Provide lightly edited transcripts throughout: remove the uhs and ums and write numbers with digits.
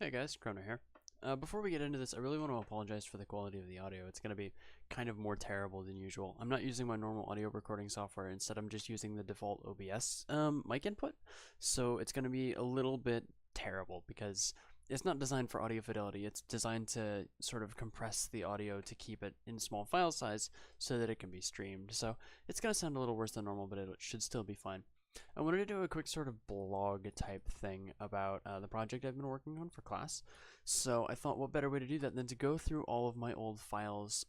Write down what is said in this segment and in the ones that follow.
Hey guys, Chrono here. Before we get into this, I really want to apologize for the quality of the audio. It's going to be kind of more terrible than usual. I'm not using my normal audio recording software. Instead, I'm just using the default OBS mic input. So it's going to be a little bit terrible because it's not designed for audio fidelity. It's designed to sort of compress the audio to keep it in small file size so that it can be streamed. So it's going to sound a little worse than normal, but it should still be fine. I wanted to do a quick sort of blog type thing about the project I've been working on for class. So I thought what better way to do that than to go through all of my old files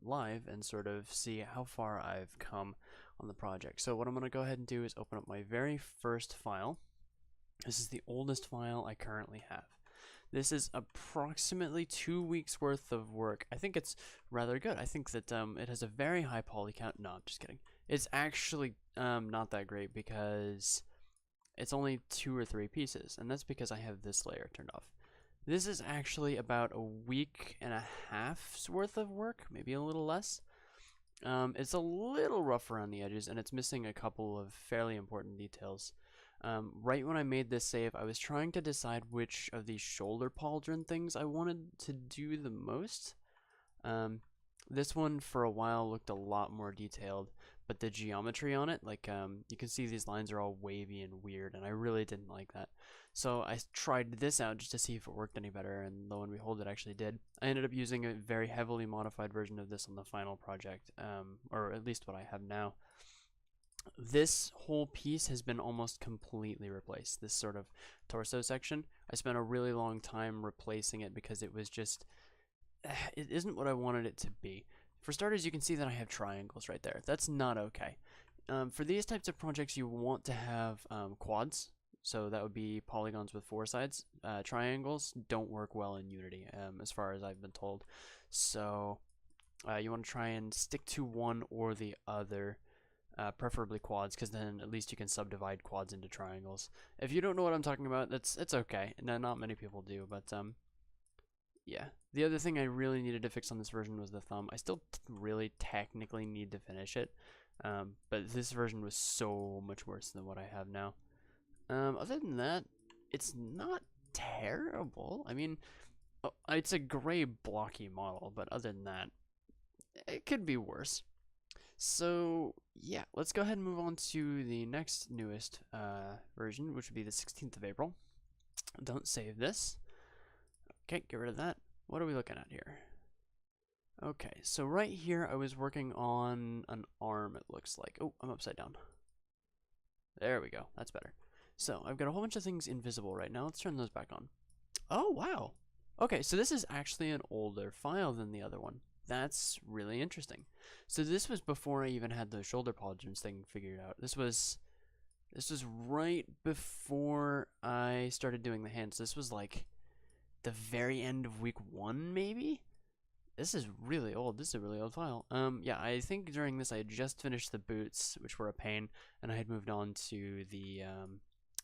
live and sort of see how far I've come on the project. So what I'm going to go ahead and do is open up my very first file. This is the oldest file I currently have. This is approximately 2 weeks worth of work. I think it's rather good. I think that it has a very high poly count. No, I'm just kidding. It's actually not that great because it's only 2 or 3 pieces, and that's because I have this layer turned off. This is actually about a week and a half's worth of work, maybe a little less. It's a little rough around the edges, and it's missing a couple of fairly important details. Right when I made this save, I was trying to decide which of these shoulder pauldron things I wanted to do the most. This one for a while looked a lot more detailed, but the geometry on it, like you can see these lines are all wavy and weird, and I really didn't like that. So I tried this out just to see if it worked any better, and lo and behold, it actually did. I ended up using a very heavily modified version of this on the final project, or at least what I have now. This whole piece has been almost completely replaced, this sort of torso section. I spent a really long time replacing it because it was just, it isn't what I wanted it to be. For starters, you can see that I have triangles right there. That's not okay. For these types of projects, you want to have quads, so that would be polygons with 4 sides. Triangles don't work well in Unity, as far as I've been told. So you want to try and stick to one or the other. Preferably quads, because then at least you can subdivide quads into triangles. If you don't know what I'm talking about, it's okay. No, not many people do, but yeah. The other thing I really needed to fix on this version was the thumb. I still really technically need to finish it, but this version was so much worse than what I have now. Other than that, it's not terrible. I mean, it's a gray blocky model, but other than that, it could be worse. So yeah, let's go ahead and move on to the next newest version, which would be the 16th of April. Don't save this. Okay, get rid of that. What are we looking at here? Okay, so right here I was working on an arm, it looks like. Oh, I'm upside down. There we go, that's better. So I've got a whole bunch of things invisible right now. Let's turn those back on. Oh, wow. Okay, so this is actually an older file than the other one. That's really interesting. So this was before I even had the shoulder polygons thing figured out. This was right before I started doing the hands. This was like the very end of week 1, maybe? This is really old. This is a really old file. Yeah, I think during this I had just finished the boots, which were a pain, and I had moved on to the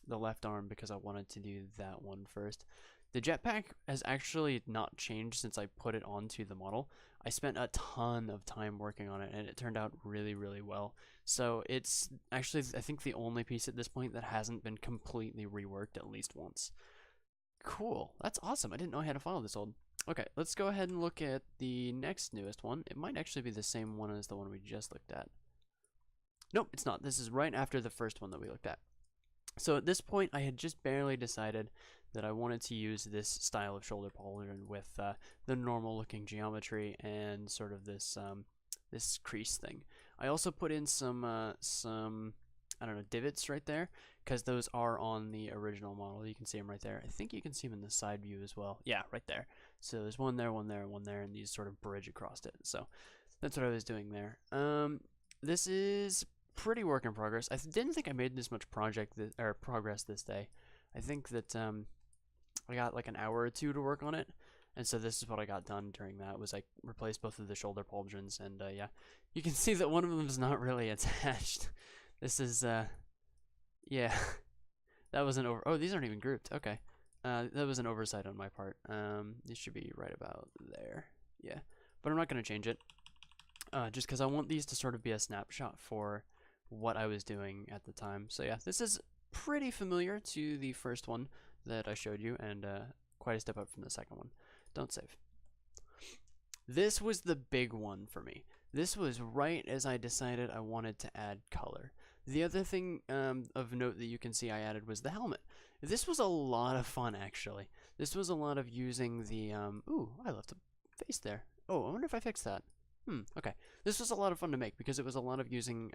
left arm because I wanted to do that one first. The jetpack has actually not changed since I put it onto the model. I spent a ton of time working on it, and it turned out really, really well. So it's actually, I think, the only piece at this point that hasn't been completely reworked at least once. Cool. That's awesome. I didn't know I had a file this old. Okay, let's go ahead and look at the next newest one. It might actually be the same one as the one we just looked at. Nope, it's not. This is right after the first one that we looked at. So at this point, I had just barely decided that I wanted to use this style of shoulder pauldron with the normal looking geometry and sort of this this crease thing. I also put in some I don't know, divots right there, because those are on the original model. You can see them right there. I think you can see them in the side view as well. Yeah, right there. So there's one there, one there, one there, and these sort of bridge across it. So that's what I was doing there. This is pretty work in progress. I didn't think I made this much progress this day. I think that I got like an hour or 2 to work on it, and so this is what I got done during that. Was I replaced both of the shoulder pauldrons, and yeah, you can see that one of them is not really attached. This is yeah, that was an over. Oh, these aren't even grouped. Okay, that was an oversight on my part. This should be right about there. Yeah, but I'm not gonna change it, just because I want these to sort of be a snapshot for what I was doing at the time. So yeah, this is pretty familiar to the first one that I showed you, and quite a step up from the second one. Don't save. This was the big one for me. This was right as I decided I wanted to add color. The other thing of note that you can see I added was the helmet. This was a lot of fun, actually. This was a lot of using the, ooh, I left a face there. Oh, I wonder if I fixed that. Okay. This was a lot of fun to make because it was a lot of using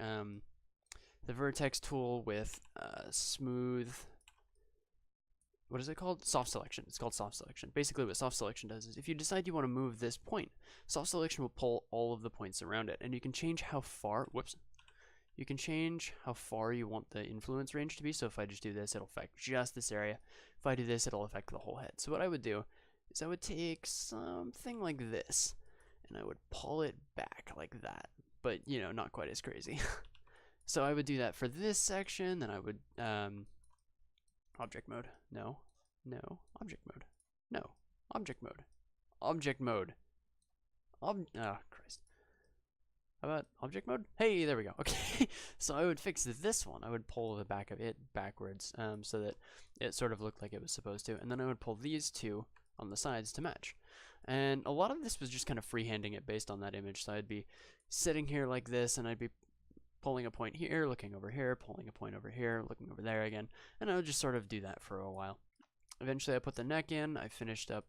the vertex tool with smooth, what is it called? Soft selection. It's called soft selection. Basically what soft selection does is if you decide you want to move this point, soft selection will pull all of the points around it, and you can change how far, you can change how far you want the influence range to be. So if I just do this, it'll affect just this area. If I do this, it'll affect the whole head. So what I would do is I would take something like this, and I would pull it back like that, but you know, not quite as crazy. So I would do that for this section, then I would, object mode, no, object mode, no, object mode, object mode, oh Christ. How about object mode? Hey, there we go. Okay, so I would fix this one. I would pull the back of it backwards so that it sort of looked like it was supposed to, and then I would pull these two on the sides to match. And a lot of this was just kind of freehanding it based on that image. So I'd be sitting here like this, and I'd be pulling a point here, looking over here, pulling a point over here, looking over there again, and I would just sort of do that for a while. Eventually I put the neck in. I finished up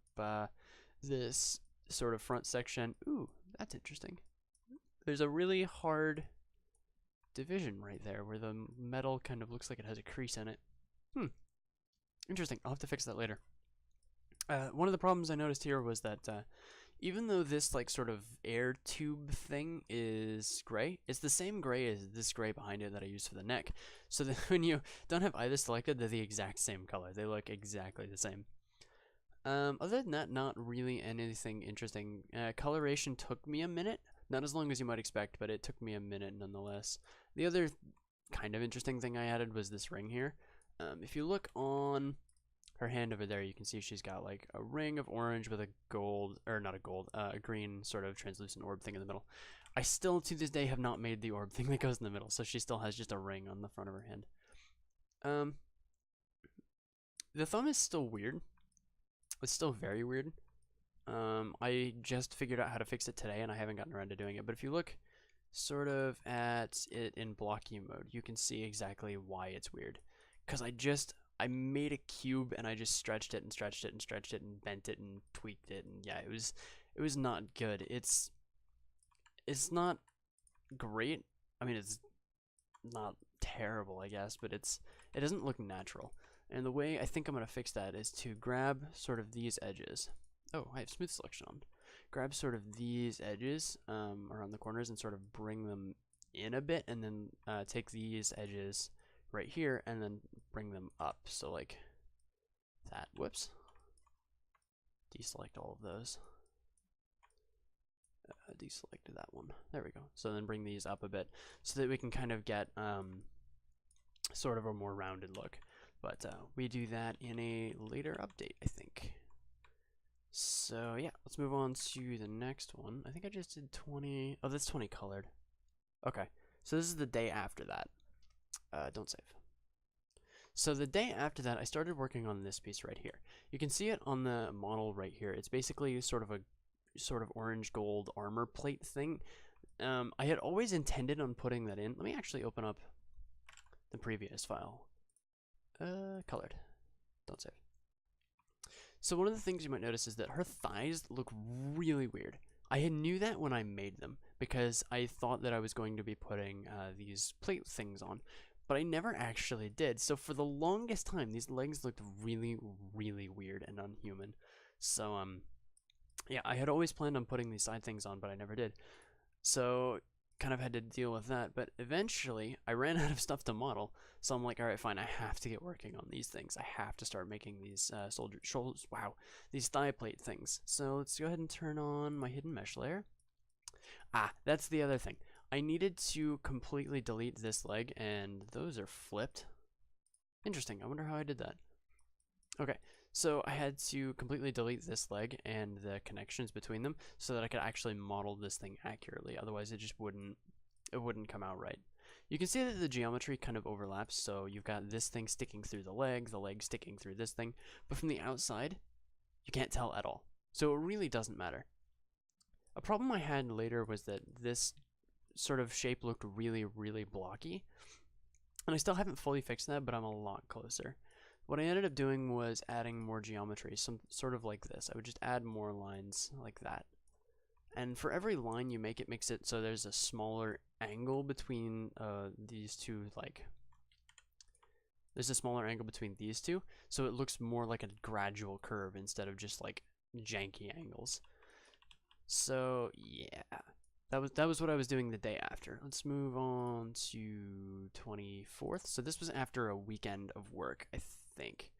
this sort of front section. Ooh, that's interesting. There's a really hard division right there where the metal kind of looks like it has a crease in it. Interesting. I'll have to fix that later. One of the problems I noticed here was that even though this like sort of air tube thing is gray, it's the same gray as this gray behind it that I used for the neck. So that when you don't have either selected, they're the exact same color. They look exactly the same. Other than that, not really anything interesting. Coloration took me a minute. Not as long as you might expect, but it took me a minute nonetheless. The other kind of interesting thing I added was this ring here. If you look on her hand over there, you can see she's got like a ring of orange with a gold, or not a gold, a green sort of translucent orb thing in the middle. I still, to this day, have not made the orb thing that goes in the middle, so she still has just a ring on the front of her hand. The thumb is still weird. It's still very weird. I just figured out how to fix it today, and I haven't gotten around to doing it. But if you look sort of at it in blocky mode, you can see exactly why it's weird. Because I made a cube, and I just stretched it and stretched it and stretched it and bent it and tweaked it, and yeah, it was not good. It's not great. I mean, it's not terrible, I guess, but it doesn't look natural. And the way I think I'm going to fix that is to grab sort of these edges. Oh, I have smooth selection on. Grab sort of these edges around the corners and sort of bring them in a bit, and then take these edges right here and then bring them up. So like that. Whoops. Deselect all of those. Deselect that one. There we go. So then bring these up a bit so that we can kind of get sort of a more rounded look. But we do that in a later update, I think. So yeah, let's move on to the next one. I think I just did 20. Oh, that's 20 colored. Okay, so this is the day after that. Don't save. So the day after that, I started working on this piece right here. You can see it on the model right here. It's basically sort of a orange gold armor plate thing. I had always intended on putting that in. Let me actually open up the previous file. Colored. Don't save. So one of the things you might notice is that her thighs look really weird. I knew that when I made them because I thought that I was going to be putting these plate things on, but I never actually did. So for the longest time, these legs looked really, really weird and unhuman. So yeah, I had always planned on putting these side things on, but I never did. So kind of had to deal with that, but eventually I ran out of stuff to model, so I'm like, all right, fine, I have to get working on these things. I have to start making these these thigh plate things. So let's go ahead and turn on my hidden mesh layer. That's the other thing. I needed to completely delete this leg, and those are flipped. Interesting. I wonder how I did that. Okay, so I had to completely delete this leg and the connections between them so that I could actually model this thing accurately. Otherwise, it just wouldn't come out right. You can see that the geometry kind of overlaps. So you've got this thing sticking through the leg sticking through this thing. But from the outside, You can't tell at all. So it really doesn't matter. A problem I had later was that this sort of shape looked really, really blocky. And I still haven't fully fixed that, but I'm a lot closer. What I ended up doing was adding more geometry, some sort of like this. I would just add more lines like that. And for every line you make, it makes it so there's a smaller angle between these two, like, there's a smaller angle between these two, so it looks more like a gradual curve instead of just like janky angles. So yeah, that was what I was doing the day after. Let's move on to 24th. So this was after a weekend of work, I think.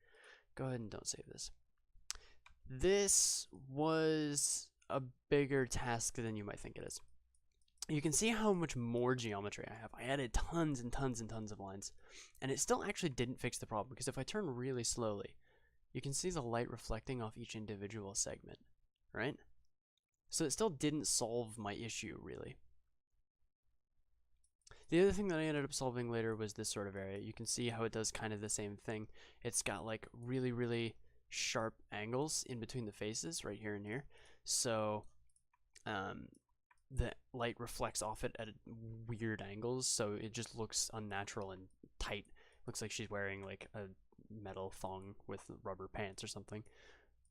Go ahead and don't save this. This was a bigger task than you might think it is. You can see how much more geometry I have. I added tons and tons and tons of lines, and it still actually didn't fix the problem, because if I turn really slowly, you can see the light reflecting off each individual segment, right? So it still didn't solve my issue, really. The other thing that I ended up solving later was this sort of area. You can see how it does kind of the same thing. It's got like really, really sharp angles in between the faces, right here and here. So the light reflects off it at weird angles, so it just looks unnatural and tight. Looks like she's wearing like a metal thong with rubber pants or something.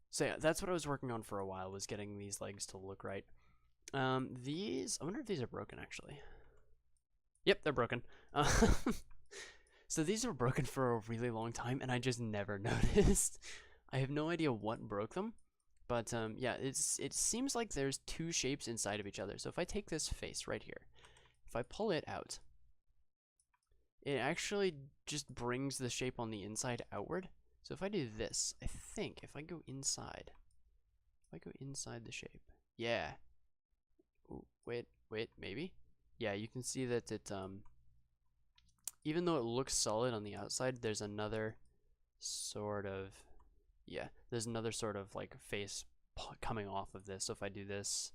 So yeah, that's what I was working on for a while, was getting these legs to look right. These, I wonder if these are broken actually. Yep, they're broken. So these were broken for a really long time, and I just never noticed. I have no idea what broke them. But yeah, it seems like there's two shapes inside of each other. So if I take this face right here, if I pull it out, it actually just brings the shape on the inside outward. So if I do this, I think if I go inside, the shape, yeah. Ooh, wait, maybe? Yeah, you can see that it, even though it looks solid on the outside, there's another sort of, yeah, there's another sort of like face coming off of this. So if I do this,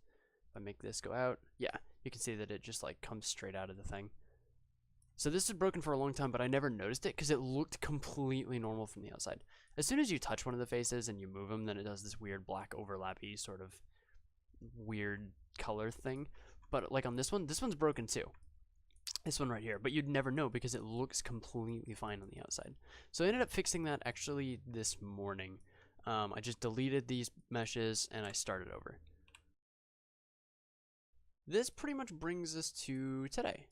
if I make this go out, yeah, you can see that it just like comes straight out of the thing. So this is broken for a long time, but I never noticed it because it looked completely normal from the outside. As soon as you touch one of the faces and you move them, then it does this weird black overlappy sort of weird color thing. But like on this one's broken too. This one right here, but you'd never know because it looks completely fine on the outside. So I ended up fixing that actually this morning. I just deleted these meshes and I started over. This pretty much brings us to today,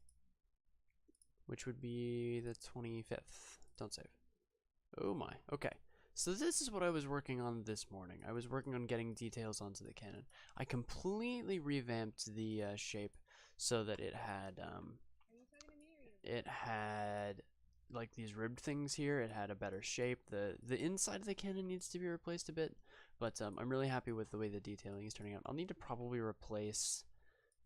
which would be the 25th. Don't save. Oh my, okay. So this is what I was working on this morning. I was working on getting details onto the cannon. I completely revamped the shape so that it had like these ribbed things here. It had a better shape. The inside of the cannon needs to be replaced a bit, but I'm really happy with the way the detailing is turning out. I'll need to probably replace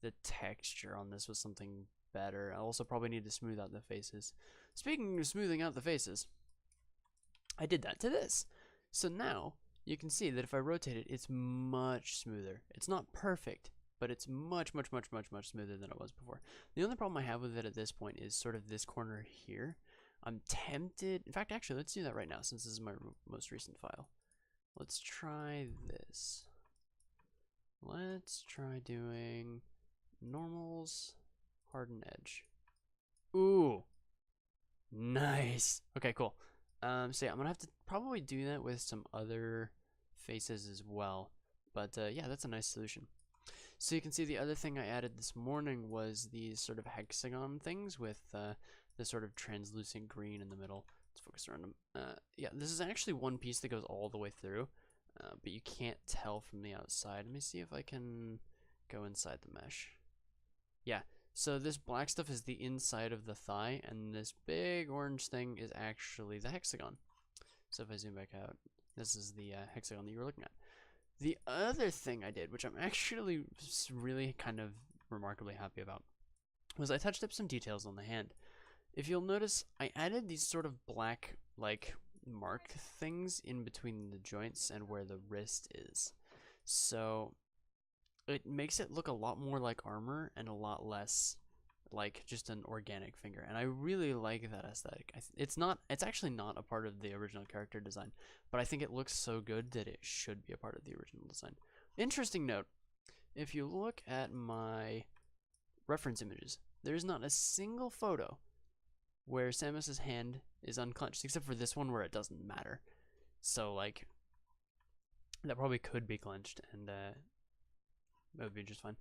the texture on this with something better. I'll also probably need to smooth out the faces. Speaking of smoothing out the faces, I did that to this. So now you can see that if I rotate it, it's much smoother. It's not perfect, but it's much, much, much, much, much smoother than it was before. The only problem I have with it at this point is sort of this corner here. I'm tempted, in fact, actually, let's do that right now since this is my most recent file. Let's try this. Let's try doing normals, harden edge. Ooh, nice. Okay, cool. So yeah, I'm gonna have to probably do that with some other faces as well. But yeah, that's a nice solution. So you can see the other thing I added this morning was these sort of hexagon things with the sort of translucent green in the middle. Let's focus around them. Yeah, this is actually one piece that goes all the way through, but you can't tell from the outside. Let me see if I can go inside the mesh. Yeah, so this black stuff is the inside of the thigh, and this big orange thing is actually the hexagon. So if I zoom back out, this is the hexagon that you were looking at. The other thing I did, which I'm actually really kind of remarkably happy about, was I touched up some details on the hand. If you'll notice, I added these sort of black, like, mark things in between the joints and where the wrist is. So it makes it look a lot more like armor and a lot less like just an organic finger, and I really like that aesthetic. It's actually not a part of the original character design, but I think it looks so good that it should be a part of the original design. Interesting note, if you look at my reference images, there's not a single photo where Samus's hand is unclenched, except for this one where it doesn't matter. So like, that probably could be clenched, and that would be just fine.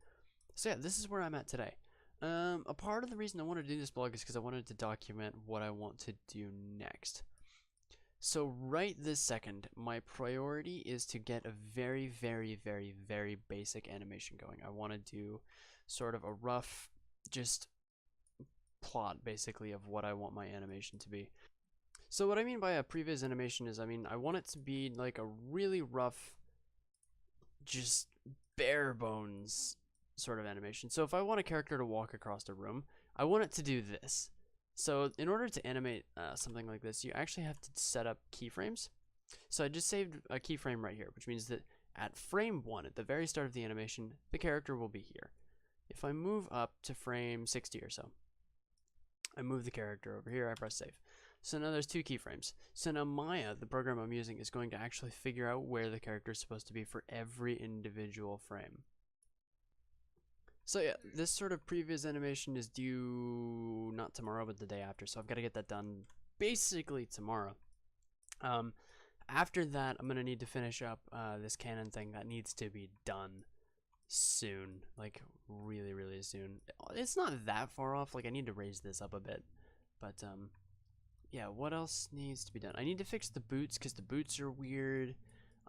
So yeah, this is where I'm at today. A part of the reason I wanted to do this blog is because I wanted to document what I want to do next. So right this second, my priority is to get a very, very, very, very basic animation going. I want to do sort of a rough, just plot basically of what I want my animation to be. So what I mean by a previs animation is, I want it to be like a really rough, just bare bones sort of animation. So if I want a character to walk across a room, I want it to do this. So in order to animate something like this, you actually have to set up keyframes. So I just saved a keyframe right here, which means that at frame 1, at the very start of the animation, the character will be here. If I move up to frame 60 or so, I move the character over here, I press save. So now there's 2 keyframes. So now Maya, the program I'm using, is going to actually figure out where the character is supposed to be for every individual frame. So yeah, this sort of previous animation is due not tomorrow, but the day after. So I've got to get that done basically tomorrow. After that, I'm going to need to finish up this canon thing that needs to be done soon. Like, really, really soon. It's not that far off. Like, I need to raise this up a bit. But, yeah, what else needs to be done? I need to fix the boots because the boots are weird.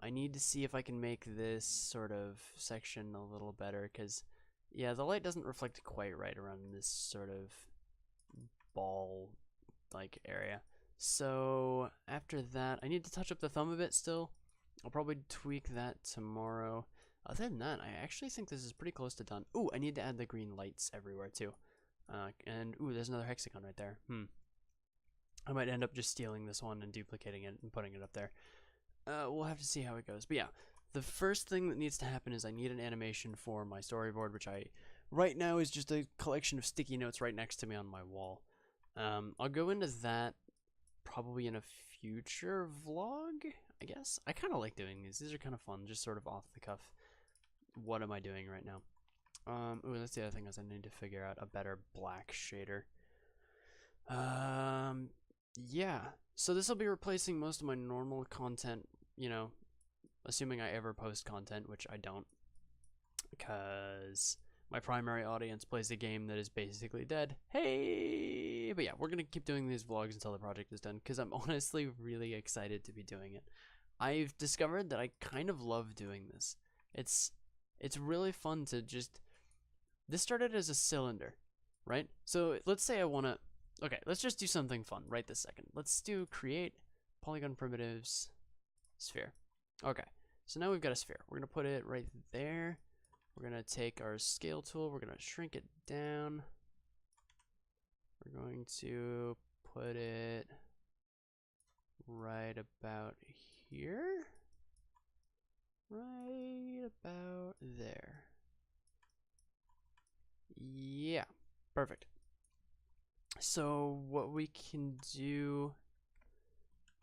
I need to see if I can make this sort of section a little better because... yeah, the light doesn't reflect quite right around this sort of ball-like area. So after that, I need to touch up the thumb a bit still. I'll probably tweak that tomorrow. Other than that, I actually think this is pretty close to done. Ooh, I need to add the green lights everywhere too. And ooh, there's another hexagon right there. I might end up just stealing this one and duplicating it and putting it up there. We'll have to see how it goes. But yeah. The first thing that needs to happen is I need an animation for my storyboard, which right now is just a collection of sticky notes right next to me on my wall. I'll go into that probably in a future vlog, I guess. I kind of like doing these. These are kind of fun, just sort of off the cuff. What am I doing right now? Ooh, that's the other thing is I need to figure out a better black shader. Yeah. So this will be replacing most of my normal content, you know, assuming I ever post content, which I don't, because my primary audience plays a game that is basically dead. Hey! But yeah, we're going to keep doing these vlogs until the project is done, because I'm honestly really excited to be doing it. I've discovered that I kind of love doing this. It's really fun to just... this started as a cylinder, right? So let's say I want to... okay, let's just do something fun right this second. Let's do create polygon primitives sphere. Okay, so now we've got a sphere. We're going to put it right there. We're going to take our scale tool. We're going to shrink it down. We're going to put it right about here. Right about there. Yeah, perfect. So what we can do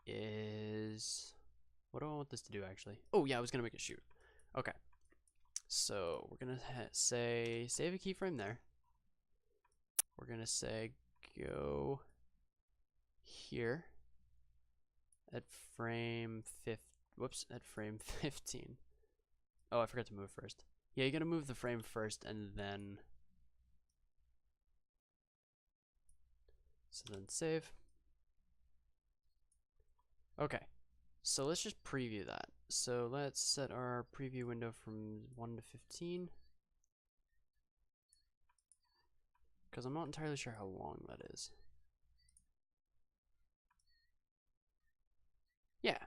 is... what do I want this to do, actually? Oh, yeah, I was going to make it shoot. Okay. So we're going to say save a keyframe there. We're going to say go here at frame 15. Oh, I forgot to move first. Yeah, you got to move the frame first and then... so then save. Okay. So let's just preview that. So let's set our preview window from 1 to 15. Because I'm not entirely sure how long that is. Yeah.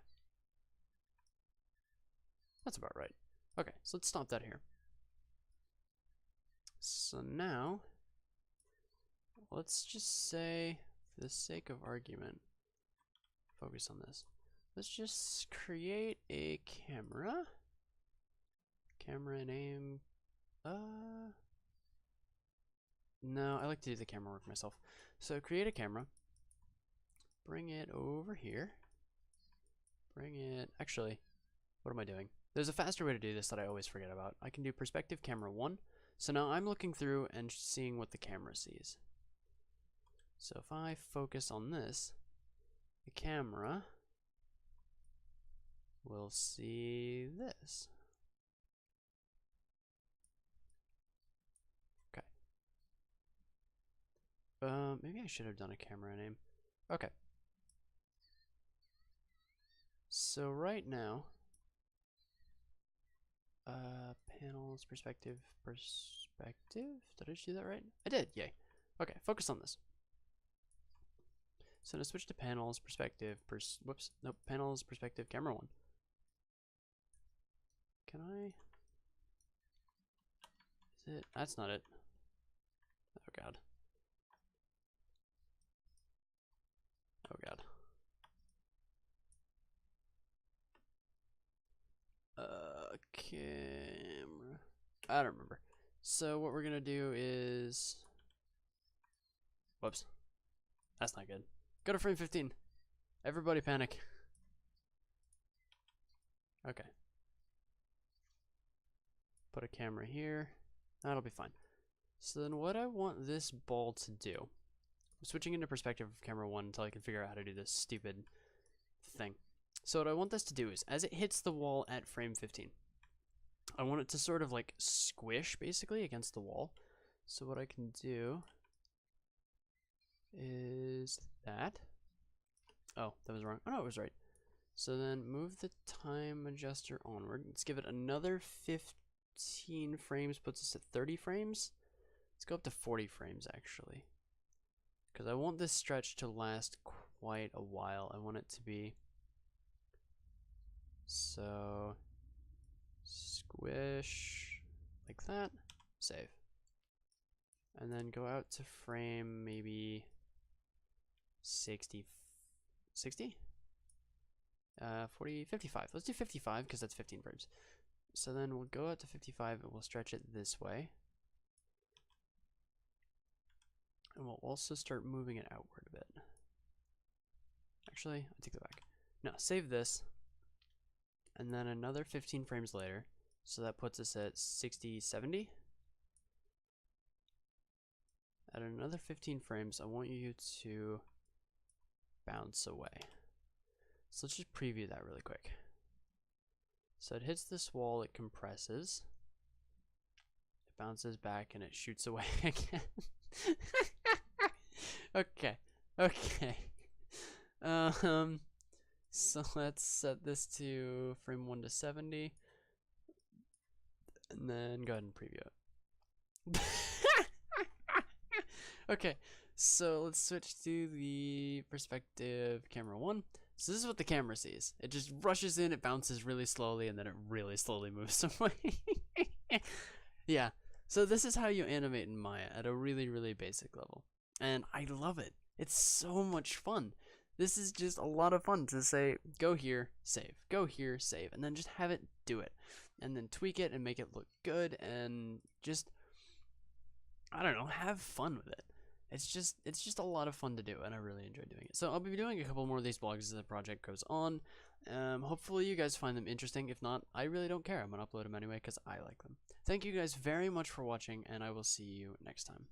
That's about right. Okay, so let's stop that here. So now, let's just say, for the sake of argument, focus on this. Let's just create a camera. Camera name, No, I like to do the camera work myself. So create a camera, bring it over here, bring it, actually, what am I doing? There's a faster way to do this that I always forget about. I can do perspective camera 1. So now I'm looking through and seeing what the camera sees. So if I focus on this, the camera will see this. Okay. Maybe I should have done a camera name. Okay. So right now, panels, perspective. Did I just do that right? I did, yay. Okay, focus on this. So now switch to panels, perspective, whoops, nope, panels, perspective, camera 1. Can I? Is it? That's not it. Oh god. Oh god. Camera. I don't remember. So what we're gonna do is, whoops, that's not good. Go to frame 15. Everybody panic. Okay. Put a camera here. That'll be fine. So then what I want this ball to do, I'm switching into perspective of camera 1 until I can figure out how to do this stupid thing. So what I want this to do is, as it hits the wall at frame 15, I want it to sort of like squish basically against the wall. So what I can do is that. Oh, that was wrong. Oh no, it was right. So then move the time adjuster onward. Let's give it another 15 frames, puts us at 30 frames. Let's go up to 40 frames actually, because I want this stretch to last quite a while. I want it to be, so squish like that, save, and then go out to frame maybe 60, 40, 55. Let's do 55 because that's 15 frames. So then we'll go out to 55 and we'll stretch it this way. And we'll also start moving it outward a bit. Actually, I take that back. No, save this. And then another 15 frames later. So that puts us at 60, 70. At another 15 frames, I want you to bounce away. So let's just preview that really quick. So it hits this wall, it compresses. It bounces back and it shoots away again. Okay. So let's set this to frame 1 to 70. And then go ahead and preview it. Okay, so let's switch to the perspective camera 1. So this is what the camera sees. It just rushes in, it bounces really slowly, and then it really slowly moves away. Yeah, so this is how you animate in Maya at a really, really basic level. And I love it. It's so much fun. This is just a lot of fun to say, go here, save, go here, save, and then just have it do it. And then tweak it and make it look good and just, I don't know, have fun with it. It's just a lot of fun to do, and I really enjoy doing it. So I'll be doing a couple more of these vlogs as the project goes on. Hopefully you guys find them interesting. If not, I really don't care. I'm gonna upload them anyway because I like them. Thank you guys very much for watching, and I will see you next time.